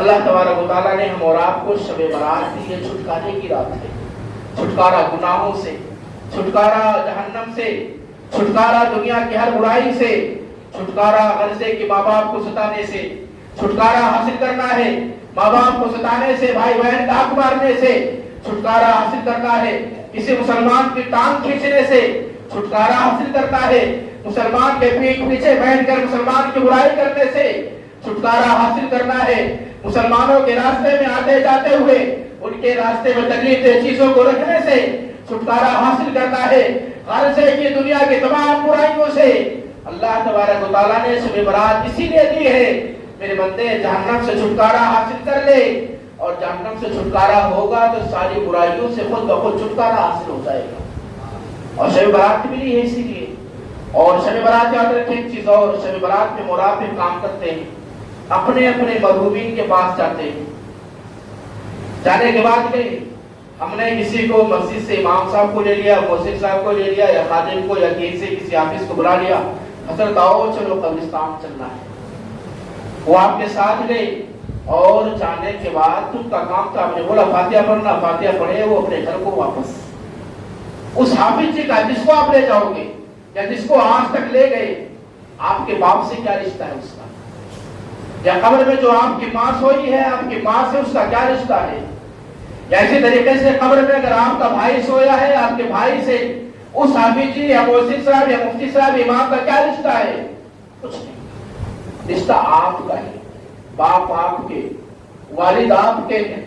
اللہ تبارک و تعالیٰ نے ہم اور آپ کو شب برات دی، یہ چھٹکارے کی رات ہے، چھٹکارا گناہوں سے، چھٹکارا جہنم سے، چھٹکارا دنیا کی ہر برائی سے، چھٹکارا غرضے کے ماں باپ کو ستانے سے، چھٹکارا حاصل کرنا ہے ماں باپ کو ستانے سے، بھائی بہن کا حق مارنے سے، چھٹکارا حاصل کرنا ہے کسی مسلمان کی ٹانگ کھینچنے سے، چھٹکارا حاصل کرنا ہے مسلمان کے پیٹھ پیچھے بیٹھ کر مسلمان کی برائی کرنے سے، چھٹکارا حاصل کرنا ہے مسلمانوں کے راستے میں آتے جاتے ہوئے ان کے راستے میں تکلیف دہ چیزوں کو رکھنے سے، چھٹکارا حاصل کرنا ہے غرضے کی دنیا کی تمام برائیوں سے۔ اللہ تبارک و تعالیٰ نے شب برات اسی لیے دی ہے میرے بندے جہنم سے چھٹکارا حاصل کر لے، اور جہنم سے چھٹکارا ہوگا تو ساری برائیوں سے خود بخود چھٹکارا حاصل ہو جائے گا۔ اور شب برات ملی ہے اسی لیے۔ اور شب برات یاد رکھیں ایک چیز اور، شب برات میں مرافق کام کرتے ہیں، اپنے اپنے مرحومین کے پاس جاتے ہیں، جانے کے بعد گئے ہم نے کسی کو مسجد سے امام صاحب کو لے لیا، مؤذن صاحب کو لے لیا، یا خادم کو، یا کسی آفس کو بلا لیا، حضرت آؤ چلو قبرستان چلنا ہے۔ وہ آپ کے ساتھ گئے اور جانے کے بعد تم کا کام تھا، آپ نے بولا فاتحہ پڑھنا، فاتحہ پڑھے وہ اپنے گھر کو واپس۔ اس حافظ جی کا جس کو آپ لے جاؤ گے یا جس کو آج تک لے گئے، آپ کے باپ سے کیا رشتہ ہے اس کا؟ یا قبر میں جو آپ کی ماں سوئی ہے، آپ کی ماں سے اس کا کیا رشتہ ہے؟ یا اسی طریقے سے قبر میں اگر آپ کا بھائی سویا ہے، آپ کے بھائی سے اس حافظ جی یا مؤذن صاحب یا مفتی صاحب امام کا کیا رشتہ ہے؟ کچھ نہیں، رشتہ آپ کا ہے، باپ آپ کے، والد آپ کے ہیں،